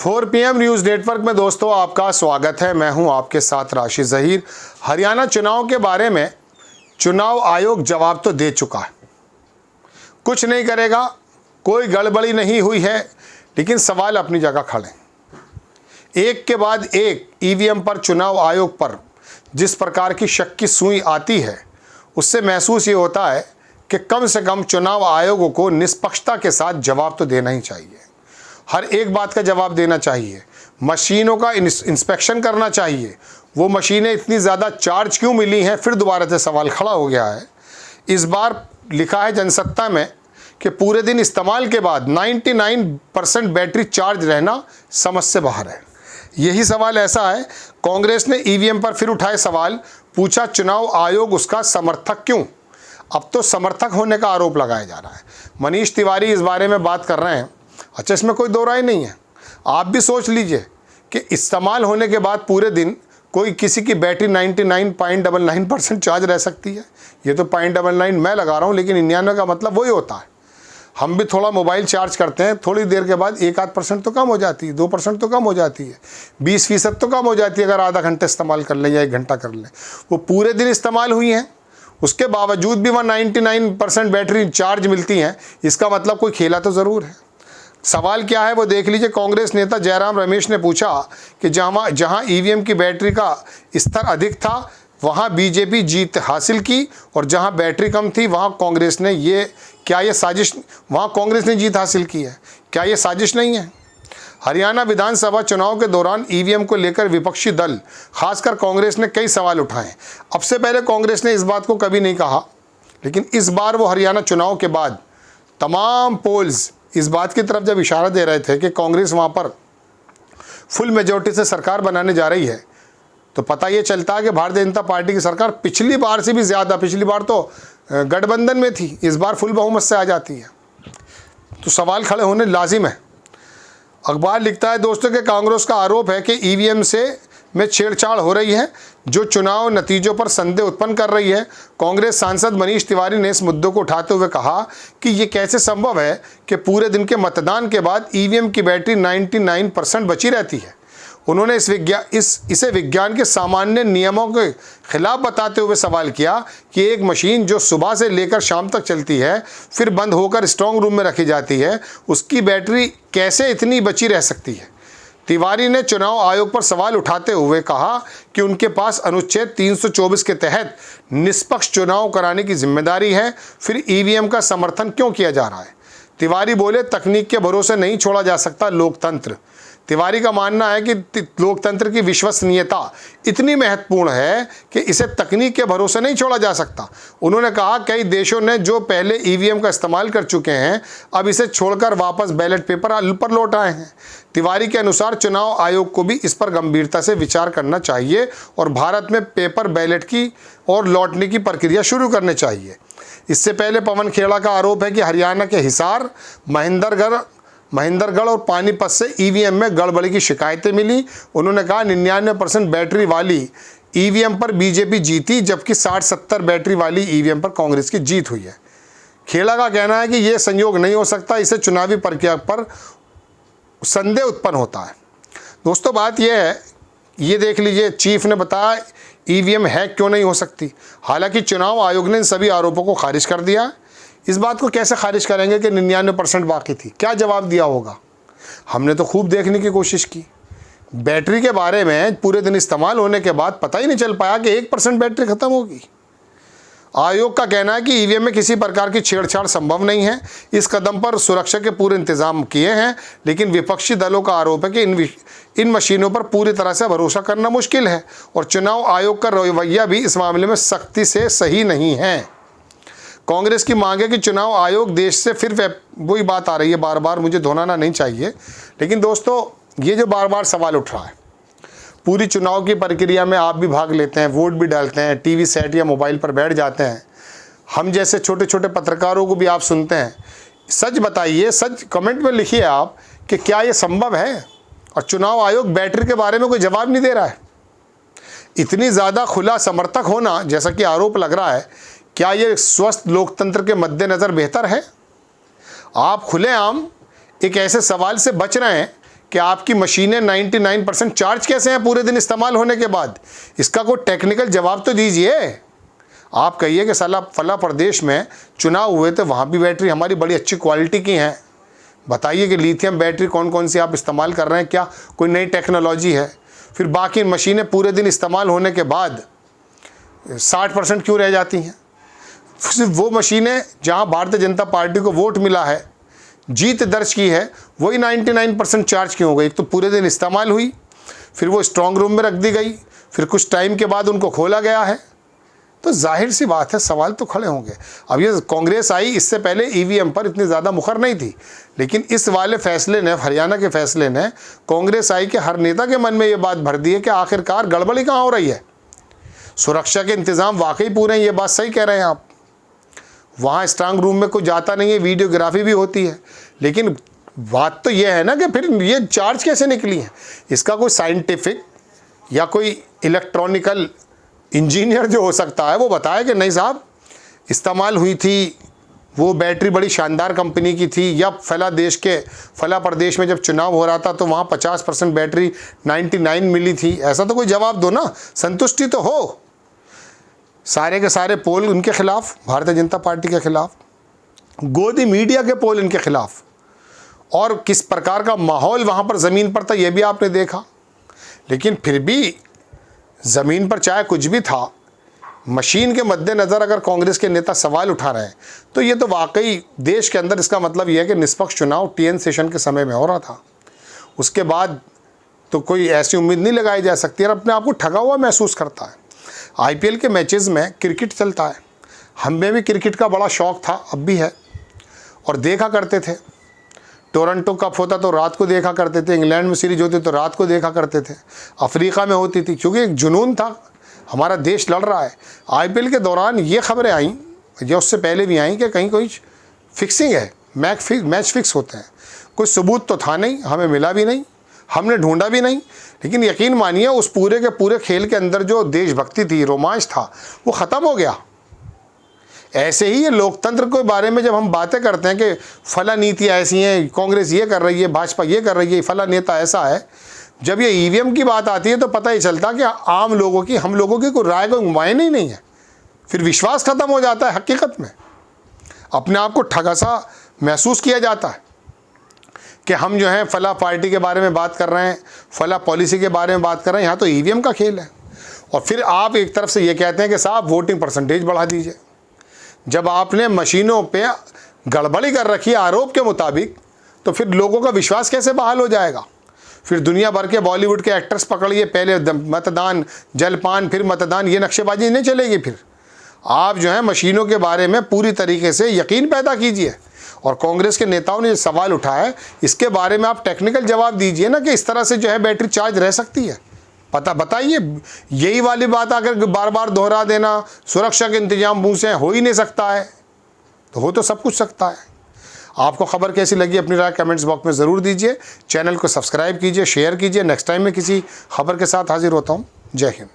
4 PM news network में दोस्तों आपका स्वागत है। मैं हूं आपके साथ राशिद ज़हीर। हरियाणा चुनाव के बारे में चुनाव आयोग जवाब तो दे चुका है, कुछ नहीं करेगा, कोई गड़बड़ी नहीं हुई है, लेकिन सवाल अपनी जगह खड़े। एक के बाद एक ईवीएम पर चुनाव आयोग पर जिस प्रकार की शक की सुई आती है, उससे महसूस ये होता है कि कम से कम चुनाव आयोग को निष्पक्षता के साथ जवाब तो देना ही चाहिए। हर एक बात का जवाब देना चाहिए, मशीनों का इंस्पेक्शन करना चाहिए। वो मशीनें इतनी ज़्यादा चार्ज क्यों मिली हैं, फिर दोबारा से सवाल खड़ा हो गया है। इस बार लिखा है जनसत्ता में कि पूरे दिन इस्तेमाल के बाद 99% बैटरी चार्ज रहना समझ से बाहर है। यही सवाल ऐसा है, कांग्रेस ने ईवीएम पर फिर उठाए सवाल, पूछा चुनाव आयोग उसका समर्थक क्यों। अब तो समर्थक होने का आरोप लगाया जा रहा है। मनीष तिवारी इस बारे में बात कर रहे हैं। अच्छा, इसमें कोई दो राय नहीं है। आप भी सोच लीजिए कि इस्तेमाल होने के बाद पूरे दिन कोई किसी की बैटरी 99.99% चार्ज रह सकती है। ये तो 0.99 मैं लगा रहा हूँ, लेकिन 99 का मतलब वही होता है। हम भी थोड़ा मोबाइल चार्ज करते हैं, थोड़ी देर के बाद 1-8% तो कम हो जाती है, 2% तो कम हो जाती है, 20% तो कम हो जाती है अगर आधा घंटा इस्तेमाल कर लें या 1 घंटा कर लें। वो पूरे दिन इस्तेमाल हुई हैं, उसके बावजूद भी वह 99% बैटरी चार्ज मिलती हैं। इसका मतलब कोई खेला तो ज़रूर है। सवाल क्या है वो देख लीजिए। कांग्रेस नेता जयराम रमेश ने पूछा कि जहां ईवीएम की बैटरी का स्तर अधिक था वहां बीजेपी जीत हासिल की, और जहां बैटरी कम थी वहां कांग्रेस ने कांग्रेस ने जीत हासिल की है। क्या ये साजिश नहीं है? हरियाणा विधानसभा चुनाव के दौरान ईवीएम को लेकर विपक्षी दल, खासकर कांग्रेस ने कई सवाल उठाए। अब से पहले कांग्रेस ने इस बात को कभी नहीं कहा, लेकिन इस बार वो हरियाणा चुनाव के बाद तमाम पोल्स इस बात की तरफ जब इशारा दे रहे थे कि कांग्रेस वहाँ पर फुल मेजॉरिटी से सरकार बनाने जा रही है, तो पता ये चलता है कि भारतीय जनता पार्टी की सरकार पिछली बार से भी ज़्यादा, पिछली बार तो गठबंधन में थी, इस बार फुल बहुमत से आ जाती है। तो सवाल खड़े होने लाजिम है। अखबार लिखता है दोस्तों कि कांग्रेस का आरोप है कि ईवीएम में छेड़छाड़ हो रही है, जो चुनाव नतीजों पर संदेह उत्पन्न कर रही है। कांग्रेस सांसद मनीष तिवारी ने इस मुद्दे को उठाते हुए कहा कि ये कैसे संभव है कि पूरे दिन के मतदान के बाद ईवीएम की बैटरी 99% बची रहती है। उन्होंने इसे विज्ञान के सामान्य नियमों के खिलाफ बताते हुए सवाल किया कि एक मशीन जो सुबह से लेकर शाम तक चलती है, फिर बंद होकर स्ट्रॉन्ग रूम में रखी जाती है, उसकी बैटरी कैसे इतनी बची रह सकती है। तिवारी ने चुनाव आयोग पर सवाल उठाते हुए कहा कि उनके पास अनुच्छेद 324 के तहत निष्पक्ष चुनाव कराने की जिम्मेदारी है, फिर ईवीएम का समर्थन क्यों किया जा रहा है। तिवारी बोले, तकनीक के भरोसे नहीं छोड़ा जा सकता लोकतंत्र। तिवारी का मानना है कि लोकतंत्र की विश्वसनीयता इतनी महत्वपूर्ण है कि इसे तकनीक के भरोसे नहीं छोड़ा जा सकता। उन्होंने कहा कई देशों ने जो पहले ईवीएम का इस्तेमाल कर चुके हैं, अब इसे छोड़कर वापस बैलेट पेपर पर लौट आए हैं। तिवारी के अनुसार चुनाव आयोग को भी इस पर गंभीरता से विचार करना चाहिए और भारत में पेपर बैलेट की और लौटने की प्रक्रिया शुरू करनी चाहिए। इससे पहले पवन खेड़ा का आरोप है कि हरियाणा के हिसार, महेंद्रगढ़ और पानीपत से ईवीएम में गड़बड़ी की शिकायतें मिली। उन्होंने कहा 99% बैटरी वाली ईवीएम पर बीजेपी जीती, जबकि 60-70 बैटरी वाली ईवीएम पर कांग्रेस की जीत हुई है। खेड़ा का कहना है कि यह संयोग नहीं हो सकता, इससे चुनावी प्रक्रिया पर संदेह उत्पन्न होता है। दोस्तों बात यह है, ये देख लीजिए, चीफ ने बताया ईवीएम हैक क्यों नहीं हो सकती। हालांकि चुनाव आयोग ने इन सभी आरोपों को खारिज कर दिया। इस बात को कैसे खारिज करेंगे कि 99% बाकी थी? क्या जवाब दिया होगा? हमने तो खूब देखने की कोशिश की। बैटरी के बारे में पूरे दिन इस्तेमाल होने के बाद पता ही नहीं चल पाया कि 1% बैटरी खत्म होगी। आयोग का कहना है कि ईवीएम में किसी प्रकार की छेड़छाड़ संभव नहीं है। इस कदम पर सुरक्षा के पूरे इंतजाम किए हैं, लेकिन विपक्षी दलों का आरोप है कि इन मशीनों पर पूरी तरह से भरोसा करना मुश्किल है और चुनाव आयोग का रवैया भी इस मामले में सख्ती से सही नहीं है। कांग्रेस की मांग है कि चुनाव आयोग देश से फिर वही बात आ रही है, बार बार मुझे दोहराना नहीं चाहिए, लेकिन दोस्तों ये जो बार बार सवाल उठ रहा है, पूरी चुनाव की प्रक्रिया में आप भी भाग लेते हैं, वोट भी डालते हैं, टीवी सेट या मोबाइल पर बैठ जाते हैं, हम जैसे छोटे छोटे पत्रकारों को भी आप सुनते हैं। सच बताइए, सच कमेंट में लिखिए आप कि क्या ये संभव है। और चुनाव आयोग बैटरी के बारे में कोई जवाब नहीं दे रहा है। इतनी ज़्यादा खुला समर्थक होना, जैसा कि आरोप लग रहा है, क्या ये स्वस्थ लोकतंत्र के मद्देनज़र बेहतर है? आप खुलेआम एक ऐसे सवाल से बच रहे हैं कि आपकी मशीनें 99% चार्ज कैसे हैं पूरे दिन इस्तेमाल होने के बाद? इसका कोई टेक्निकल जवाब तो दीजिए। आप कहिए कि फला प्रदेश में चुनाव हुए थे, वहाँ भी बैटरी हमारी बड़ी अच्छी क्वालिटी की हैं। बताइए कि लिथियम बैटरी कौन कौन सी आप इस्तेमाल कर रहे हैं, क्या कोई नई टेक्नोलॉजी है? फिर बाकी मशीनें पूरे दिन इस्तेमाल होने के बाद 60% क्यों रह जाती हैं? सिर्फ वो मशीनें जहाँ भारतीय जनता पार्टी को वोट मिला है, जीत दर्ज की है, वही 99% चार्ज क्यों हो गई? एक तो पूरे दिन इस्तेमाल हुई, फिर वो स्ट्रॉन्ग रूम में रख दी गई, फिर कुछ टाइम के बाद उनको खोला गया है। तो जाहिर सी बात है, सवाल तो खड़े होंगे। अब ये कांग्रेस आई, इससे पहले ईवीएम पर इतनी ज़्यादा मुखर नहीं थी, लेकिन इस वाले फैसले ने, हरियाणा के फैसले ने कांग्रेस आई के हर नेता के मन में ये बात भर दी है कि आखिरकार गड़बड़ी कहाँ हो रही है। सुरक्षा के इंतज़ाम वाकई पूरे हैं, ये बात सही कह रहे हैं आप। वहाँ स्ट्रांग रूम में कोई जाता नहीं है, वीडियोग्राफी भी होती है, लेकिन बात तो ये है ना कि फिर ये चार्ज कैसे निकली है? इसका कोई साइंटिफिक या कोई इलेक्ट्रॉनिकल इंजीनियर जो हो सकता है वो बताए कि नहीं साहब, इस्तेमाल हुई थी, वो बैटरी बड़ी शानदार कंपनी की थी, या फला प्रदेश में जब चुनाव हो रहा था तो वहाँ 50% बैटरी 99 मिली थी। ऐसा तो कोई जवाब दो ना, संतुष्टि तो हो। सारे के सारे पोल उनके खिलाफ, भारतीय जनता पार्टी के खिलाफ, गोदी मीडिया के पोल इनके खिलाफ, और किस प्रकार का माहौल वहाँ पर ज़मीन पर था ये भी आपने देखा। लेकिन फिर भी ज़मीन पर चाहे कुछ भी था, मशीन के मद्देनज़र अगर कांग्रेस के नेता सवाल उठा रहे हैं तो ये तो वाकई देश के अंदर इसका मतलब ये है कि निष्पक्ष चुनाव टीएन सेशन के समय में हो रहा था। उसके बाद तो कोई ऐसी उम्मीद नहीं लगाई जा सकती, और अपने आप को ठगा हुआ महसूस करता है। आईपीएल के मैचेस में क्रिकेट चलता है, हमें भी क्रिकेट का बड़ा शौक़ था, अब भी है, और देखा करते थे। टोरंटो कप होता तो रात को देखा करते थे, इंग्लैंड में सीरीज होती तो रात को देखा करते थे, अफ्रीका में होती थी, क्योंकि एक जुनून था, हमारा देश लड़ रहा है। आईपीएल के दौरान ये खबरें आईं, या उससे पहले भी आईं, कि कहीं कोई फिक्सिंग है, मैच फिक्स होते हैं। कोई सबूत तो था नहीं, हमें मिला भी नहीं, हमने ढूंढा भी नहीं, लेकिन यकीन मानिए उस पूरे के पूरे खेल के अंदर जो देशभक्ति थी, रोमांच था, वो ख़त्म हो गया। ऐसे ही ये लोकतंत्र के बारे में जब हम बातें करते हैं कि फला नीतियाँ ऐसी हैं, कांग्रेस ये कर रही है, भाजपा ये कर रही है, फला नेता ऐसा है, जब ये ईवीएम की बात आती है तो पता ही चलता कि आम लोगों की, हम लोगों की कोई राय को मायने ही नहीं है। फिर विश्वास खत्म हो जाता है हकीकत में, अपने आप को ठगा सा महसूस किया जाता है कि हम जो हैं फला पार्टी के बारे में बात कर रहे हैं, फला पॉलिसी के बारे में बात कर रहे हैं, यहाँ तो ईवीएम का खेल है। और फिर आप एक तरफ से ये कहते हैं कि साहब वोटिंग परसेंटेज बढ़ा दीजिए। जब आपने मशीनों पे गड़बड़ी कर रखी है आरोप के मुताबिक, तो फिर लोगों का विश्वास कैसे बहाल हो जाएगा? फिर दुनिया भर के बॉलीवुड के एक्टर्स पकड़िए, पहले मतदान, जलपान, फिर मतदान, ये नक्शेबाजी नहीं चलेगी। फिर आप जो है मशीनों के बारे में पूरी तरीके से यकीन पैदा कीजिए, और कांग्रेस के नेताओं ने सवाल उठाया है, इसके बारे में आप टेक्निकल जवाब दीजिए ना, कि इस तरह से जो है बैटरी चार्ज रह सकती है। बताइए, यही वाली बात अगर बार बार दोहरा देना, सुरक्षा के इंतजाम मुँह से हो ही नहीं सकता है, तो हो तो सब कुछ सकता है। आपको खबर कैसी लगी अपनी राय कमेंट्स बॉक्स में ज़रूर दीजिए। चैनल को सब्सक्राइब कीजिए, शेयर कीजिए। नेक्स्ट टाइम मैं किसी खबर के साथ हाजिर होता हूँ। जय हिंद।